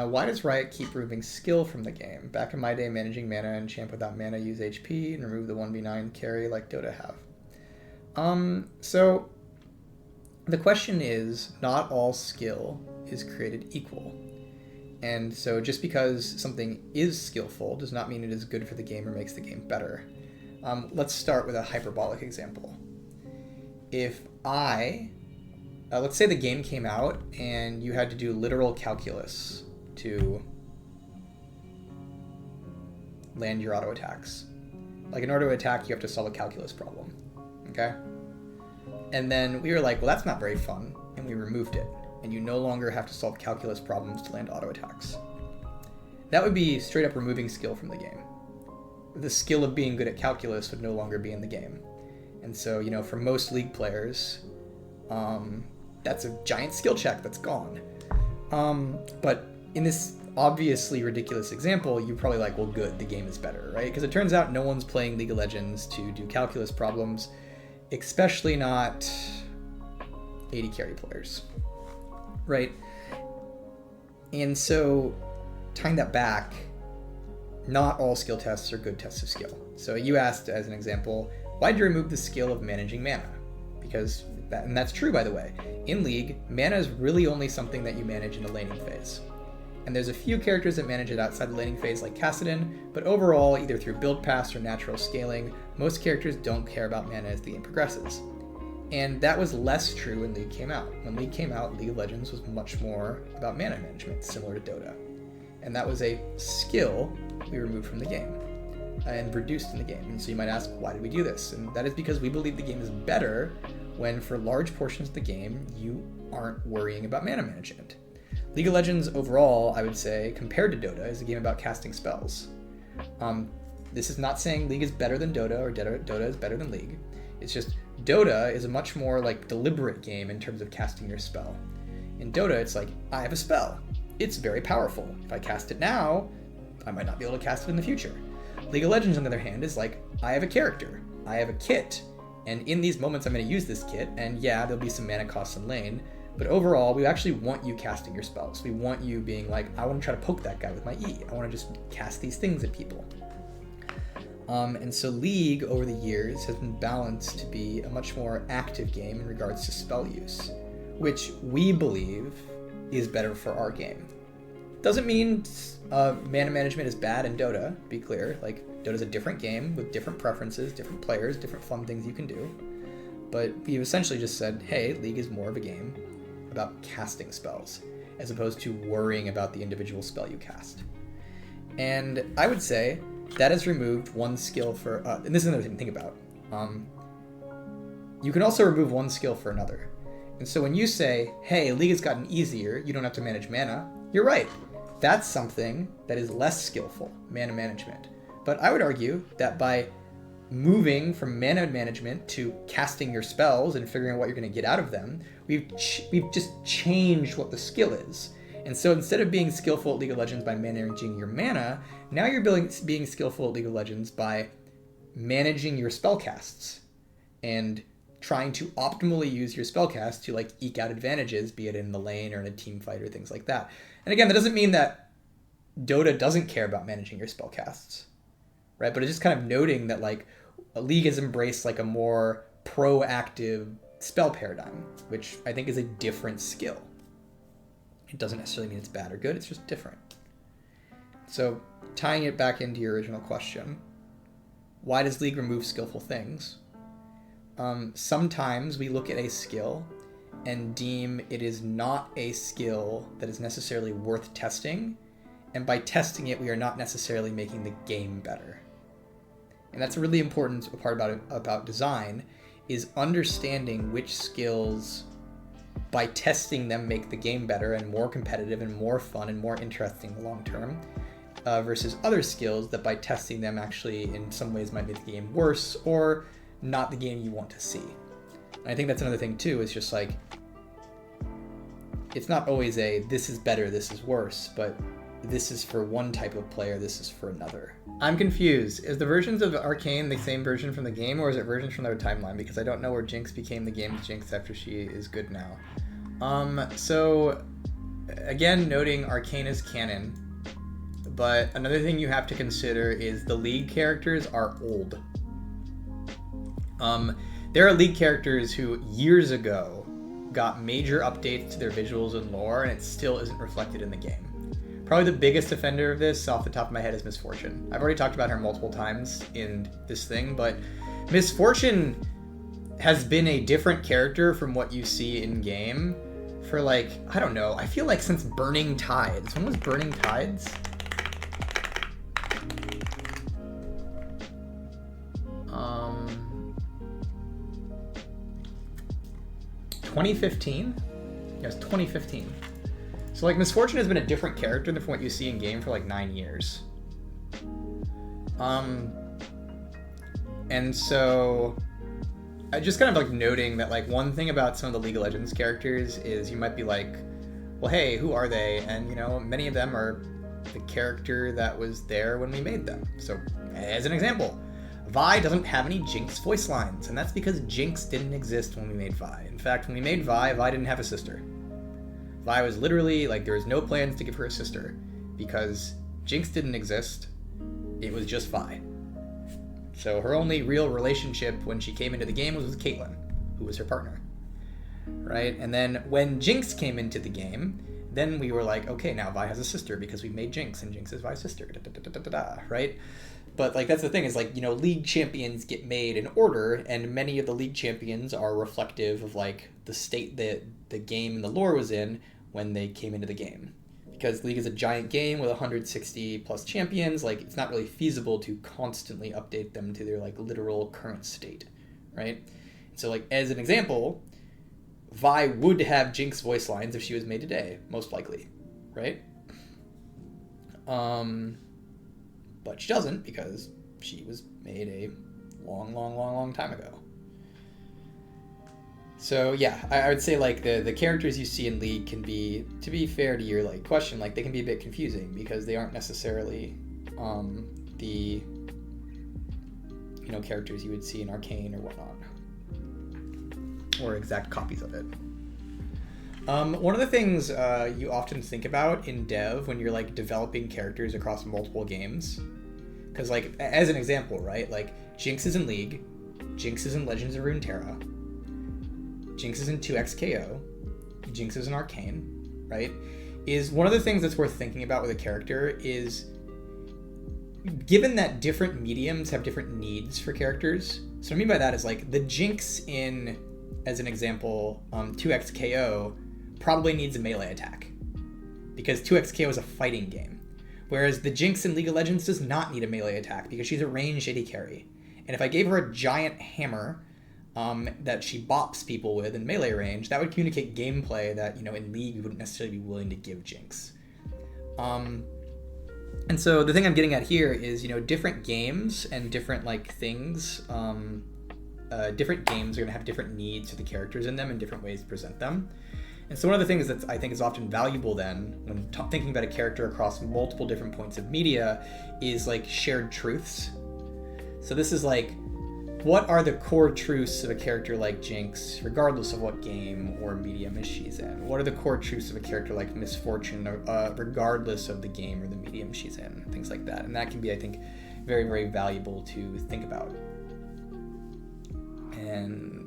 Why does Riot keep removing skill from the game? Back in my day, managing mana and champ without mana use HP and remove the 1v9 carry like Dota have. So the question is, not all skill is created equal. And so just because something is skillful does not mean it is good for the game or makes the game better. Let's start with a hyperbolic example. If let's say the game came out and you had to do literal calculus to land your auto attacks. Like in order to attack, you have to solve a calculus problem, okay? And then we were like, well, that's not very fun, and we removed it, and you no longer have to solve calculus problems to land auto attacks. That would be straight up removing skill from the game. The skill of being good at calculus would no longer be in the game. And so, you know, for most League players, that's a giant skill check that's gone. But in this obviously ridiculous example, you're probably like, well, good, the game is better, right? Because it turns out no one's playing League of Legends to do calculus problems, especially not 80 carry players, right? And so, tying that back, not all skill tests are good tests of skill. So you asked, as an example, why'd you remove the skill of managing mana? Because, and that's true, by the way. In League, mana is really only something that you manage in the laning phase. And there's a few characters that manage it outside the laning phase, like Kassadin, but overall, either through build pass or natural scaling, most characters don't care about mana as the game progresses. And that was less true when League came out. When League came out, League of Legends was much more about mana management, similar to Dota. And that was a skill we removed from the game and reduced in the game. And so you might ask, why did we do this? And that is because we believe the game is better when, for large portions of the game, you aren't worrying about mana management. League of Legends overall, I would say, compared to Dota, is a game about casting spells. This is not saying League is better than Dota or Dota is better than League. It's just Dota is a much more like deliberate game in terms of casting your spell. In Dota, it's like, I have a spell. It's very powerful. If I cast it now, I might not be able to cast it in the future. League of Legends, on the other hand, is like, I have a character. I have a kit. And in these moments, I'm going to use this kit. And yeah, there'll be some mana costs in lane. But overall, we actually want you casting your spells. We want you being like, I want to try to poke that guy with my E. I want to just cast these things at people. And so League, over the years, has been balanced to be a much more active game in regards to spell use, which we believe is better for our game. Doesn't mean mana management is bad in Dota, be clear. Like, Dota's a different game with different preferences, different players, different fun things you can do. But we've essentially just said, hey, League is more of a game about casting spells, as opposed to worrying about the individual spell you cast. And I would say that has removed one skill for, and this is another thing to think about. You can also remove one skill for another. And so when you say, hey, League has gotten easier, you don't have to manage mana, you're right. That's something that is less skillful, mana management. But I would argue that by moving from mana management to casting your spells and figuring out what you're going to get out of them, we've just changed what the skill is. And so instead of being skillful at League of Legends by managing your mana, now you're being skillful at League of Legends by managing your spellcasts and trying to optimally use your spellcast to like eke out advantages, be it in the lane or in a team fight or things like that. And again, that doesn't mean that Dota doesn't care about managing your spellcasts, right? But it's just kind of noting that like a League has embraced like a more proactive spell paradigm, which I think is a different skill. It doesn't necessarily mean it's bad or good, it's just different. So tying it back into your original question, why does League remove skillful things? Sometimes we look at a skill and deem it is not a skill that is necessarily worth testing, and by testing it, we are not necessarily making the game better. And that's a really important part about design, is understanding which skills, by testing them, make the game better and more competitive and more fun and more interesting long term, versus other skills that by testing them actually in some ways might make the game worse or not the game you want to see. And I think that's another thing too, is just like, it's not always a this is better, this is worse, but this is for one type of player, this is for another. I'm confused. Is the versions of Arcane the same version from the game, or is it versions from their timeline? Because I don't know where Jinx became the game's Jinx after she is good now. So again, noting Arcane is canon, but another thing you have to consider is the League characters are old. There are League characters who years ago got major updates to their visuals and lore, and it still isn't reflected in the game. Probably the biggest offender of this, off the top of my head, is Miss Fortune. I've already talked about her multiple times in this thing, but Miss Fortune has been a different character from what you see in game for, like, I don't know, I feel like since Burning Tides. When was Burning Tides? 2015? Yes, 2015. So, like, Miss Fortune has been a different character than from what you see in game for, like, 9 years. And so, I just kind of, like, noting that, like, one thing about some of the League of Legends characters is you might be like, well, hey, who are they? And, you know, many of them are the character that was there when we made them. So, as an example, Vi doesn't have any Jinx voice lines, and that's because Jinx didn't exist when we made Vi. In fact, when we made Vi, Vi didn't have a sister. Vi was literally, like, there was no plans to give her a sister, because Jinx didn't exist, it was just Vi. So her only real relationship when she came into the game was with Caitlyn, who was her partner. Right? And then when Jinx came into the game, then we were like, okay, now Vi has a sister because we made Jinx, and Jinx is Vi's sister, right? But, like, that's the thing is, like, you know, League champions get made in order, and many of the League champions are reflective of, like, the state that the game and the lore was in when they came into the game. Because League is a giant game with 160 plus champions, like, it's not really feasible to constantly update them to their, like, literal current state, right? So, like, as an example, Vi would have Jinx voice lines if she was made today, most likely, right? But she doesn't because she was made a long time ago. So yeah, I would say, like, the characters you see in League can be, to be fair to your, like, question, like, they can be a bit confusing because they aren't necessarily the, you know, characters you would see in Arcane or whatnot, or exact copies of it. One of the things you often think about in dev when you're, like, developing characters across multiple games, because, like, as an example, right, like, Jinx is in League, Jinx is in Legends of Runeterra, Jinx is in 2XKO, Jinx is in Arcane, right, is one of the things that's worth thinking about with a character is, given that different mediums have different needs for characters, so what I mean by that is, like, the Jinx in, as an example, 2XKO probably needs a melee attack, because 2XKO is a fighting game. Whereas the Jinx in League of Legends does not need a melee attack because she's a ranged AD carry. And if I gave her a giant hammer that she bops people with in melee range, that would communicate gameplay that, you know, in League we wouldn't necessarily be willing to give Jinx. And so the thing I'm getting at here is, you know, different games and different, like, things, different games are going to have different needs for the characters in them and different ways to present them. And so one of the things that I think is often valuable then, when thinking about a character across multiple different points of media, is, like, shared truths. So this is, like, what are the core truths of a character like Jinx, regardless of what game or medium she's in? What are the core truths of a character like Miss Fortune, regardless of the game or the medium she's in? Things like that. And that can be, I think, very, very valuable to think about. And